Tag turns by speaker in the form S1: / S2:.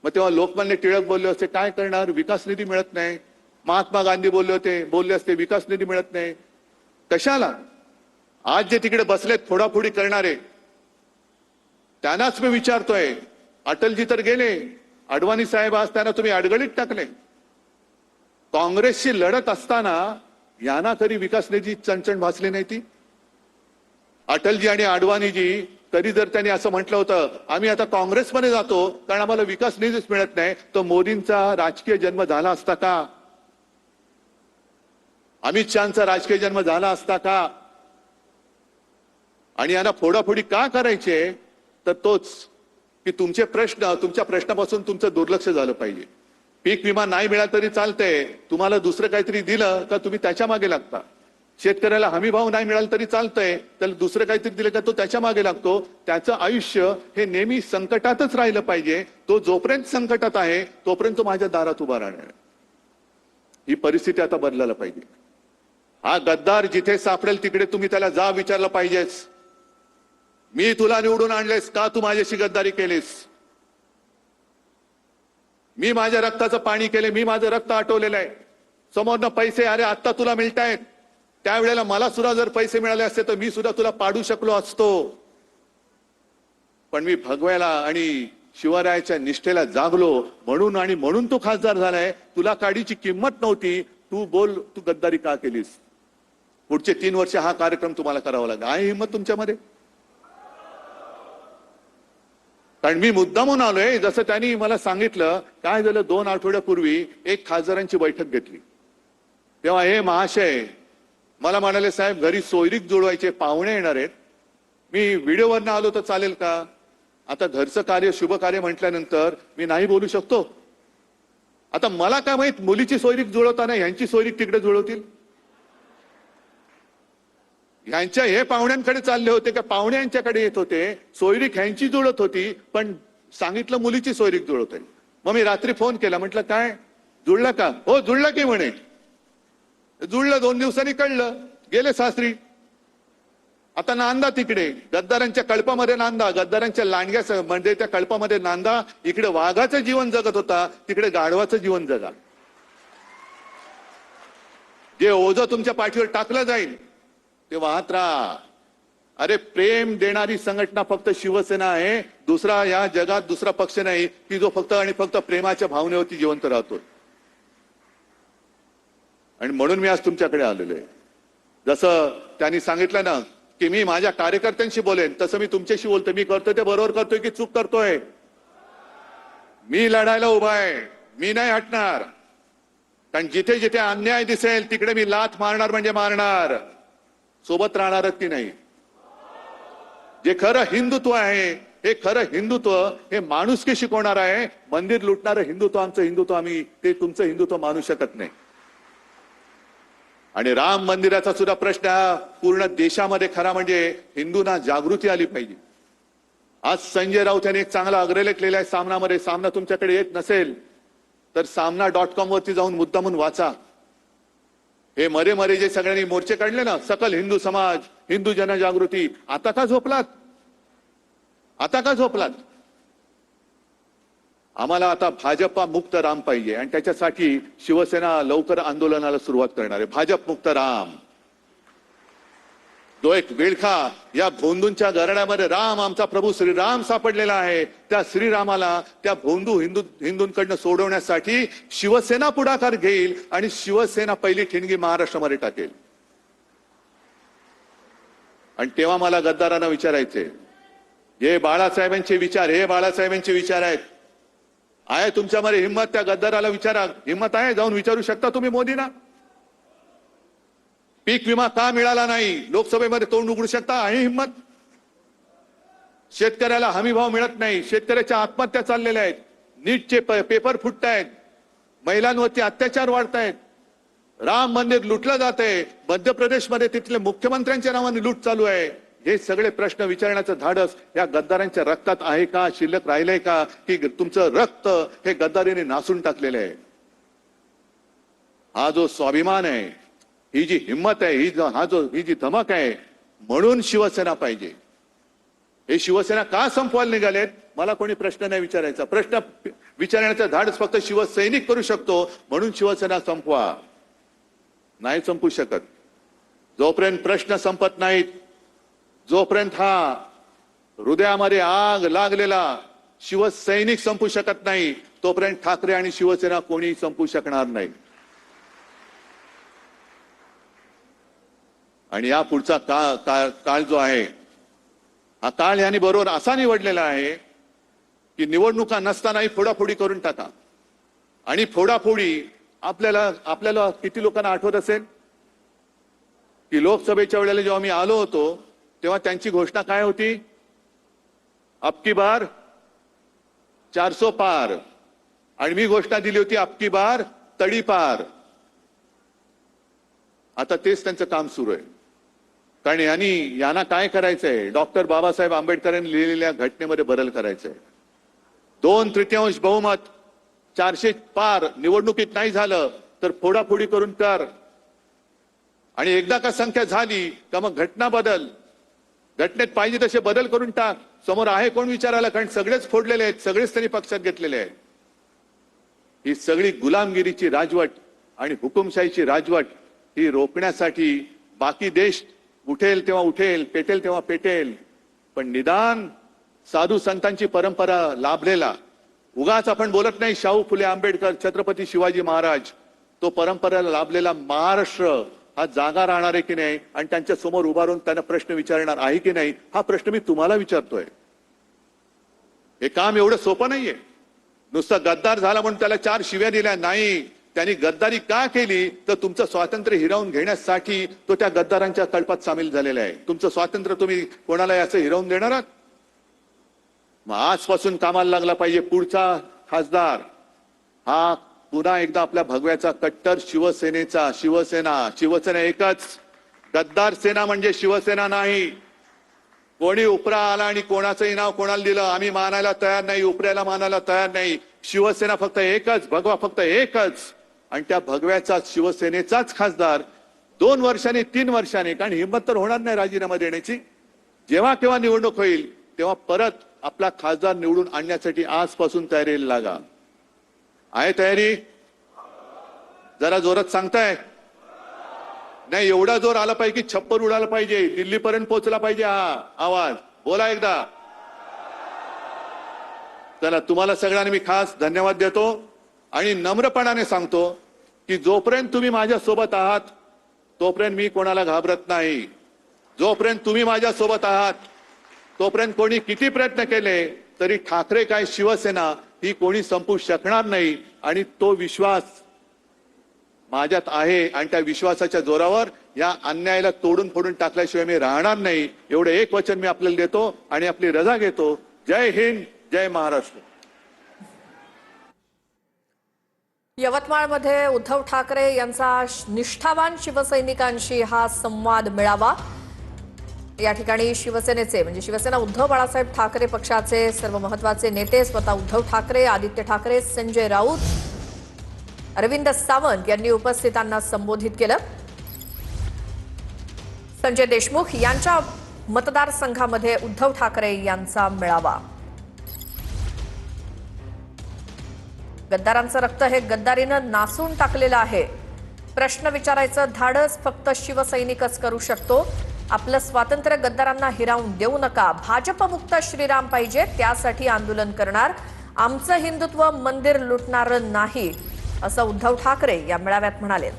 S1: मग तेव्हा लोकमान्य टिळक बोलले असते काय करणार, विकास निधी मिळत नाही. महात्मा गांधी बोलले असते विकास निधी मिळत नाही. कशाला? आज जे तिकडे बसलेत फोडाफोडी करणारे त्यांनाच मी विचारतोय. अटलजी तर गेले, अडवाणी साहेब आज त्यांना तुम्ही अडगळीत टाकले. काँग्रेसशी लढत असताना यांना तरी विकास निधी चणचण भासली नाही ती. अटलजी आणि अडवाणीजी तरी जर त्यांनी असं म्हटलं होतं आम्ही आता काँग्रेसमध्ये जातो कारण आम्हाला विकास निधीच मिळत नाही, तर मोदींचा राजकीय जन्म झाला असता का? अमित शहाचा राजकीय जन्म झाला असता का? आणि यांना फोडाफोडी का करायचे? तर तोच की तुमच्या प्रश्नापासून तुमचं दुर्लक्ष झालं पाहिजे. पीक विमा नाही मिळाला तरी चालतंय, तुम्हाला दुसरं काहीतरी दिलं का तुम्ही त्याच्या मागे लागता. शेतकऱ्याला हमी भाव नाही मिळाला तरी चालतंय, त्याला दुसरं काहीतरी दिलं का तो त्याच्या मागे लागतो. त्याचं आयुष्य हे नेहमी संकटातच राहिलं पाहिजे. तो जोपर्यंत संकटात आहे तोपर्यंत तो माझ्या दारात उभा राहणार. ही परिस्थिती आता बदलायला पाहिजे. हा गद्दार जिथे सापडेल तिकडे तुम्ही त्याला जा विचारलं पाहिजेच, मी तुला निवडून आणलेस का, तू माझ्याशी गद्दारी केलीस? मी माझ्या रक्ताचं पाणी केले, मी माझं रक्त आटवलेलं आहे. समोरनं पैसे अरे आत्ता तुला मिळतायत, त्यावेळेला मला सुद्धा जर पैसे मिळाले असते तर मी सुद्धा तुला पाडू शकलो असतो. पण मी भगव्याला आणि शिवरायाच्या निष्ठेला जागलो म्हणून तू खासदार झालाय. तुला काडीची किंमत नव्हती, तू बोल तू गद्दारी का केलीस? पुढचे 3 वर्ष हा कार्यक्रम तुम्हाला करावा लागेल. आहे हिंमत तुमच्यामध्ये? कारण मी मुद्दामून आलोय. जसं त्यांनी मला सांगितलं, काय झालं 2 आठवड्यापूर्वी एक खासदारांची बैठक घेतली, तेव्हा हे महाशय मला म्हणाले साहेब घरी सोयरीक जुळवायचे पाहुणे येणार आहेत. मी व्हिडिओवरनं आलो तर चालेल का? आता घरचं कार्य शुभ कार्य म्हटल्यानंतर मी नाही बोलू शकतो. आता मला काय माहित मुलीची सोयरीक जुळवताना ह्यांची सोयरीक तिकडे जुळवतील. ह्यांच्या हे पाहुण्यांकडे चालले होते का पाहुणे यांच्याकडे येत होते. सोयरीक ह्यांची जुळत होती पण सांगितलं मुलीची सोयरीक जुळत आहे. मग मी रात्री फोन केला, म्हटलं काय जुळलं का? हो जुळलं की म्हणे. जुळलं, 2 दिवसांनी कळलं, गेले सासरी. आता नांदा तिकडे गद्दारांच्या कळपामध्ये नांदा, गद्दारांच्या लांडग्या म्हणजे त्या कळपामध्ये नांदा. इकडे वाघाचं जीवन जगत होता, तिकडे गाढवाचं जीवन जगा. जे ओझं तुमच्या पाठीवर टाकलं जाईल ते वाहत राहा. अरे प्रेम देणारी संघटना फक्त शिवसेना आहे. दुसरा या जगात दुसरा पक्ष नाही की जो फक्त आणि फक्त प्रेमाच्या भावनेवरती जिवंत राहतो. आणि म्हणून मी आज तुमच्याकडे आलेलो आहे. जसं त्यांनी सांगितलं ना की मी माझ्या कार्यकर्त्यांशी बोलेन, तसं मी तुमच्याशी बोलतोय. मी करतोय ते बरोबर करतोय की चूक करतोय? मी लढायला उभा आहे, मी नाही हटणार. कारण जिथे जिथे अन्याय दिसेल तिकडे मी लाथ मारणार म्हणजे मारणार. सोबत राहणारच की नाही? जे खरं हिंदुत्व आहे, हे खरं हिंदुत्व हे माणुसकी शिकवणार आहे. मंदिर लुटणारं हिंदुत्व आमचं हिंदुत्व आम्ही ते तुमचं हिंदुत्व मानू शकत नाही. आणि राम मंदिराचा सुद्धा प्रश्न पूर्ण देशामध्ये खरा म्हणजे हिंदूंना जागृती आली पाहिजे. आज संजय राऊत यांनी एक चांगला अग्रलेख लिहिला आहे सामनामध्ये. सामना तुमच्याकडे येत नसेल तर सामना.com वरती जाऊन मुद्दामून वाचा. हे मरे जे सगळ्यांनी मोर्चे काढले ना, सकल हिंदू समाज, हिंदू जनजागृती, आता का झोपलात? आता का झोपलात? आम्हाला आता भाजपा मुक्त राम पाहिजे आणि त्याच्यासाठी शिवसेना लवकर आंदोलनाला सुरुवात करणार आहे. भाजप मुक्त राम. जो एक विळखा या भोंदूंच्या गरड्यामध्ये राम आमचा प्रभू श्रीराम सापडलेला आहे, त्या श्रीरामाला त्या भोंदू हिंदूंकडनं सोडवण्यासाठी शिवसेना पुढाकार घेईल आणि शिवसेना पहिली ठिणगी महाराष्ट्रामध्ये टाकेल. आणि तेव्हा मला गद्दारांना विचारायचे, हे बाळासाहेबांचे विचार, हे बाळासाहेबांचे विचार आहेत. आहे तुमच्यामध्ये हिंमत? त्या गद्दाराला विचारा, हिंमत आहे? जाऊन विचारू शकता तुम्ही मोदींना. पीक विमा का मिळाला नाही लोकसभेमध्ये तोंड उघडू शकता? आहे हिंमत? शेतकऱ्याला हमी भाव मिळत नाही, शेतकऱ्याच्या आत्महत्या चाललेल्या आहेत, नीटचे पेपर फुटतायत, महिलांवरती अत्याचार वाढतायत, राम मंदिर लुटलं जात आहे, मध्य प्रदेशमध्ये तिथले मुख्यमंत्र्यांच्या नावाने लूट चालू आहे. हे सगळे प्रश्न विचारण्याचं धाडस या गद्दारांच्या रक्तात आहे का? शिल्लक राहिलंय का? की तुमचं रक्त हे गद्दारीने नासून टाकलेलं आहे? हा जो स्वाभिमान आहे, ही जी हिंमत आहे, ही जी धमक आहे, म्हणून शिवसेना पाहिजे. हे शिवसेना का संपवायला निघालेत मला कोणी प्रश्न नाही विचारायचा. प्रश्न विचारण्याचं धाडस फक्त शिवसैनिक करू शकतो, म्हणून शिवसेना संपवा. नाही संपू शकत. जोपर्यंत प्रश्न संपत नाहीत, जोपर्यंत हा हृदयामध्ये आग लागलेला शिवसैनिक संपू शकत नाही, तोपर्यंत ठाकरे आणि शिवसेना कोणी संपू शकणार नाही. आणि या पुढचा काळ जो आहे, हा काळ यांनी बरोबर असा निवडलेला आहे की निवडणुका नसतानाही फोडाफोडी करून टाका. आणि फोडाफोडी आपल्याला किती लोकांना आठवत असेल की लोकसभेच्या वेळेला जेव्हा मी आलो होतो तेव्हा त्यांची घोषणा काय होती? अबकी बार 400 पार. आणि मी घोषणा दिली होती अबकी बार तडीपार. आता तेच त्यांचं काम सुरू आहे. कारण यांना काय करायचंय? डॉक्टर बाबासाहेब आंबेडकरांनी लिहिलेल्या घटनेमध्ये बदल करायचंय. 2/3 बहुमत 400 पार निवडणुकीत नाही झालं तर फोडाफोडी करून कर. आणि एकदा का संख्या झाली का मग घटना बदल, घटनेत पाहिजे तसे बदल करून टाक. समोर आहे कोण विचारायला? कारण सगळेच फोडलेले आहेत, सगळेच त्यांनी पक्षात घेतलेले आहेत. ही सगळी गुलामगिरीची राजवट आणि हुकुमशाहीची राजवट ही रोखण्यासाठी बाकी देश उठेल तेव्हा उठेल, पेटेल तेव्हा पेटेल, पण निदान साधू संतांची परंपरा लाभलेला, उगाच आपण बोलत नाही शाहू फुले आंबेडकर, छत्रपती शिवाजी महाराज, तो परंपरेला लाभलेला महाराष्ट्र हा जागा राहणार आहे की नाही आणि त्यांच्या समोर उभारून त्यांना प्रश्न विचारणार आहे की नाही, हा प्रश्न मी तुम्हाला विचारतोय. हे काम एवढं सोपं नाहीये. नुसतं गद्दार झाला म्हणून त्याला 4 शिव्या दिल्या नाही. त्यांनी गद्दारी का केली? तर तुमचं स्वातंत्र्य हिरावून घेण्यासाठी तो त्या गद्दारांच्या कळपात सामील झालेला आहे. तुमचं स्वातंत्र्य तुम्ही कोणाला याचं हिरावून देणार आहात? मग आजपासून कामाला लागला पाहिजे पुढचा खासदार हा पुन्हा एकदा आपल्या भगव्याचा कट्टर शिवसेना एकच. गद्दार सेना म्हणजे शिवसेना नाही. कोणी उपरा आला आणि कोणाचंही नाव कोणाला दिलं आम्ही मानायला तयार नाही, उपऱ्याला मानायला तयार नाही. शिवसेना फक्त एकच, भगवा फक्त एकच. आणि त्या भगव्याचा शिवसेनेचाच खासदार 2 वर्षांनी 3 वर्षांनी, कारण हिंमत तर होणार नाही राजीनामा देण्याची, जेव्हा केव्हा निवडणूक होईल तेव्हा परत आपला खासदार निवडून आणण्यासाठी आजपासून तयारीला लागा. आहे तयारी? जरा जोरात सांगताय? नाही, एवढा जोर आला पाहिजे की छप्पर उडाला पाहिजे, दिल्लीपर्यंत पोहोचला पाहिजे हा आवाज. बोला एकदा. चला, तुम्हाला सगळ्यांना मी खास धन्यवाद देतो आणि नम्रपणाने सांगतो की जोपर्यंत तुम्ही माझ्या सोबत आहात तोपर्यंत मी कोणाला घाबरत नाही. जोपर्यंत तुम्ही माझ्या सोबत आहात तोपर्यंत कोणी किती प्रयत्न केले तरी ठाकरे काय शिवसेना ही कोणी संपू शकणार नाही. आणि तो विश्वास माझ्यात आहे आणि त्या विश्वासाच्या जोरावर या अन्यायाला तोडून फोडून टाकल्याशिवाय मी राहणार नाही. एवढं एक वचन मी आपल्याला देतो आणि आपली रजा घेतो. जय हिंद, जय महाराष्ट्र.
S2: यवतमाळमध्ये उद्धव ठाकरे यांचा निष्ठावान शिवसैनिकांशी हा संवाद मेळावा. या ठिकाणी शिवसेनेचे म्हणजे शिवसेना उद्धव बाळासाहेब ठाकरे पक्षाचे सर्व महत्त्वाचे नेते, स्वतः उद्धव ठाकरे, आदित्य ठाकरे, संजय राऊत, अरविंद सावंत यांनी उपस्थितांना संबोधित केलं. संजय देशमुख यांच्या मतदारसंघामध्ये उद्धव ठाकरे यांचा मेळावा. गद्दारांचं रक्त हे गद्दारीनं नासून टाकलेलं आहे. प्रश्न विचारायचं धाडस फक्त शिवसैनिकच करू शकतो. आपलं स्वातंत्र्य गद्दारांना हिरावून देऊ नका. भाजपमुक्त श्रीराम पाहिजे, त्यासाठी आंदोलन करणार. आमचं हिंदुत्व मंदिर लुटणारं नाही, असं उद्धव ठाकरे या मेळाव्यात म्हणाले.